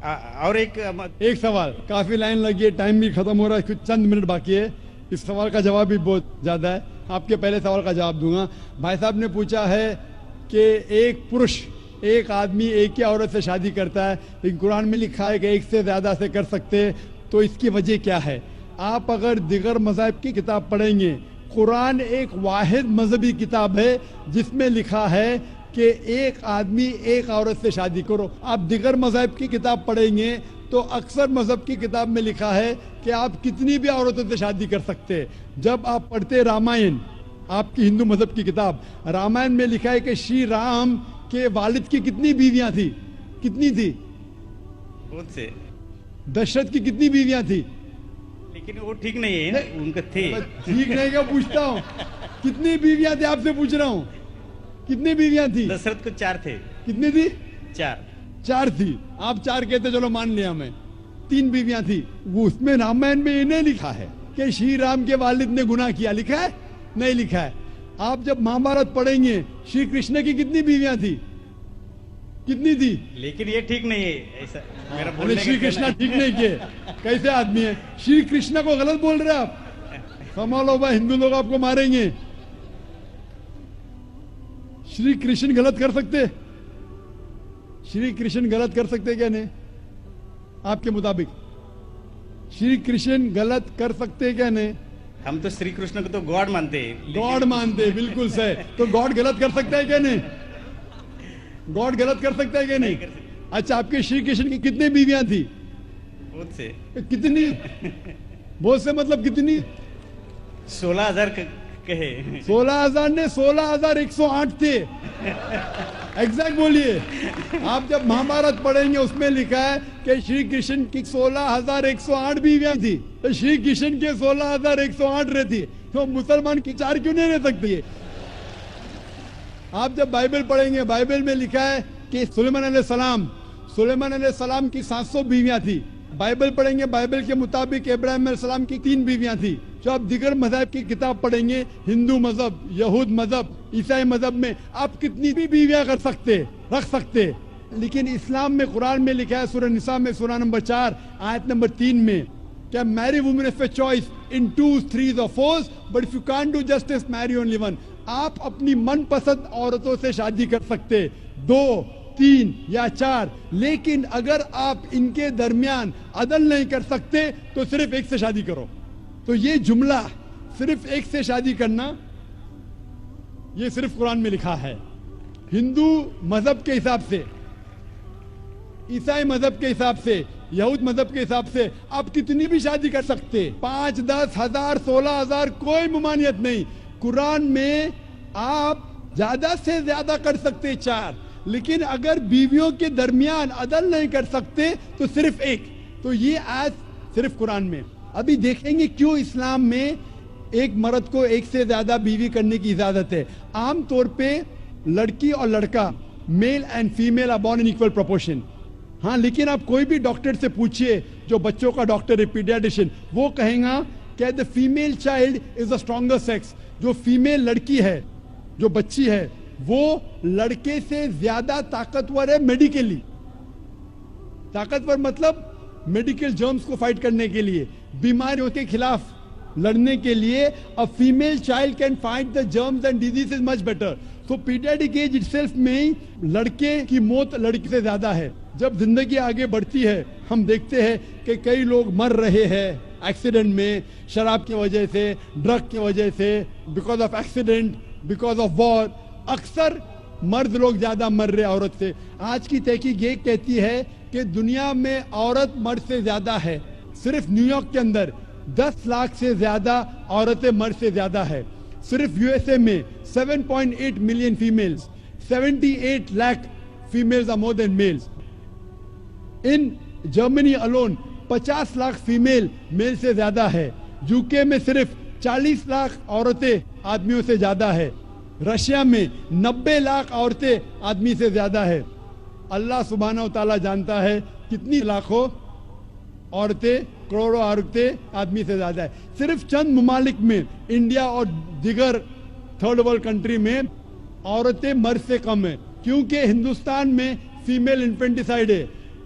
اور ایک سوال، کافی لائن لگی ہے، ٹائم بھی ختم ہو رہا ہے، کچھ چند منٹ باقی ہے. اس سوال کا جواب بھی بہت زیادہ ہے، آپ کے پہلے سوال کا جواب دوں گا. بھائی صاحب نے پوچھا ہے کہ ایک آدمی ایک ہی عورت سے شادی کرتا ہے، لیکن قرآن میں لکھا ہے کہ ایک سے زیادہ سے کر سکتے، تو اس کی وجہ کیا ہے؟ آپ اگر دیگر مذاہب کی کتاب پڑھیں گے، قرآن ایک واحد مذہبی کتاب ہے جس میں لکھا ہے کہ ایک آدمی ایک عورت سے شادی کرو. آپ دیگر مذہب کی کتاب پڑھیں گے تو اکثر مذہب کی کتاب میں لکھا ہے کہ آپ کتنی بھی عورتوں سے شادی کر سکتے. جب آپ پڑھتے رامائن، آپ کی ہندو مذہب کی کتاب رامائن میں لکھا ہے کہ شری رام کے والد کی کتنی بیویاں تھی؟ کتنی تھی؟ بہت سے. دشرت کی کتنی بیویاں تھی؟ لیکن وہ ٹھیک نہیں ہے نا، ان کا تھے. ٹھیک نہیں کیا پوچھتا ہوں، کتنی بیویاں تھی آپ سے پوچھ رہا ہوں. کتنی بیویاں تھی؟ دشرت کو 4 تھے. کتنی تھی؟ 4 تھی. آپ 4 کہتے، چلو مان لیا میں. 3 بیویاں تھی. وہ اس میں رامائن میں انہیں لکھا ہے کہ شری رام کے والد نے گناہ کیا، لکھا ہے؟ نہیں لکھا ہے. آپ جب مہابھارت پڑھیں گے، شری کرشن کی کتنی بیویاں تھی؟ کتنی تھی؟ لیکن یہ ٹھیک نہیں ہے ایسا میرا بولنے کا. شری کرشن ٹھیک نہیں کیے، کیسے آدمی ہے؟ شری کرشن کو غلط بول رہے آپ. سنبھالو بھائی، ہندو لوگ آپ کو ماریں گے. شری کرشن غلط کر سکتے؟ شری کرشن غلط کر سکتے کیا نہیں؟ آپ کے مطابق شری کرشن غلط کر سکتے کیا نہیں؟ ہم تو شری کرشن کو تو گاڈ مانتے ہیں. گاڈ مانتے، بالکل صحیح. تو گاڈ غلط کر سکتا ہے کیا نہیں؟ گاڈ غلط کر سکتا ہے کیا نہیں؟ اچھا، آپ کے شری کرشن کی کتنی بیویاں تھی؟ بہت سے. کتنی؟ بہت سے مطلب کتنی؟ 16,000 کہے. 16,000 نے 16,108 تھے. ایگزیکٹ بولیے. آپ جب مہابھارت پڑھیں گے اس میں لکھا ہے کہ شری کرشن کی 16,108 بیویاں تھی. تو شری کرشن کے 16,108 رہتی، تو مسلمان کی 4 کیوں نہیں رہ سکتی؟ آپ جب بائبل پڑھیں گے، بائبل میں لکھا ہے کہ سلیمان علیہ السلام کی 700 بیویاں تھی. بائبل پڑھیں گے، بائبل کے مطابق ابراہیم علیہ السلام کی 3 بیویاں تھی. جو آپ دیگر مذہب کی کتاب پڑھیں گے، ہندو مذہب، یہود مذہب، عیسائی مذہب میں آپ کتنی بھی بیویاں رکھ سکتے. لیکن اسلام میں، قرآن میں لکھا ہے سورہ نساء میں سورہ نمبر 4 آیت نمبر 3 میں کہ marry women of a choice in 2s, 3s or 4s, but if you can't do justice, marry only one. آپ اپنی من پسند عورتوں سے شادی کر سکتے، 2، 3 یا 4، لیکن اگر آپ ان کے درمیان عدل نہیں کر سکتے تو صرف ایک سے شادی کرو. تو یہ جملہ صرف ایک سے شادی کرنا، یہ صرف قرآن میں لکھا ہے. ہندو مذہب کے حساب سے، عیسائی مذہب کے حساب سے، یہود مذہب کے حساب سے آپ کتنی بھی شادی کر سکتے، 5، 10 ہزار، 16,000، کوئی ممانعت نہیں. قرآن میں آپ زیادہ سے زیادہ کر سکتے 4، لیکن اگر بیویوں کے درمیان عدل نہیں کر سکتے تو صرف ایک. تو یہ آیت صرف قرآن میں. ابھی دیکھیں گے کیوں اسلام میں ایک مرد کو ایک سے زیادہ بیوی کرنے کی اجازت ہے. عام طور پہ لڑکی اور لڑکا، male and female are born in equal proportion. ہاں، لیکن آپ کوئی بھی ڈاکٹر سے پوچھئے، جو بچوں کا ڈاکٹر ہے، پیڈیاٹیشین، وہ کہیں گا کہ the female child is the stronger sex. جو فیمیل لڑکی ہے، جو بچی ہے، وہ لڑکے سے زیادہ طاقتور ہے میڈیکلی. طاقتور مطلب میڈیکل جرمز کو فائٹ کرنے کے لیے، بیماریوں کے خلاف لڑنے کے لیے. a female child can fight the germs and diseases much better. So pediatric age itself میں لڑکے کی موت لڑکی سے زیادہ ہے. جب زندگی آگے بڑھتی ہے، ہم دیکھتے ہیں کہ کئی لوگ مر رہے ہیں ایکسیڈنٹ میں، شراب کی وجہ سے، ڈرگ کی وجہ سے، because of accident, because of war. اکثر مرد لوگ زیادہ مر رہے عورت سے. آج کی تحقیق یہ کہتی ہے کہ دنیا میں عورت مرد سے زیادہ ہے. صرف نیو یارک کے اندر 10 لاکھ سے زیادہ عورتیں مرد سے زیادہ ہے. صرف یو ایس اے میں 7.8 million females, 78 lakh females are more than males. In Germany alone 50 lakh female male سے زیادہ ہے. یوکے میں صرف 40 لاکھ عورتیں آدمیوں سے زیادہ ہے. رشیا میں 90 لاکھ عورتیں آدمی سے زیادہ ہے. اللہ سبحانہ و تعالیٰ جانتا ہے کتنی لاکھوں عورتیں، کروڑوں عورتیں آدمی سے زیادہ ہے. صرف چند ممالک میں، انڈیا اور دیگر تھرڈ ورلڈ کنٹری میں، عورتیں مرد سے کم ہیں. کیونکہ ہندوستان میں فیمیل انفینٹیسائیڈ ہے.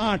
8।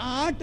8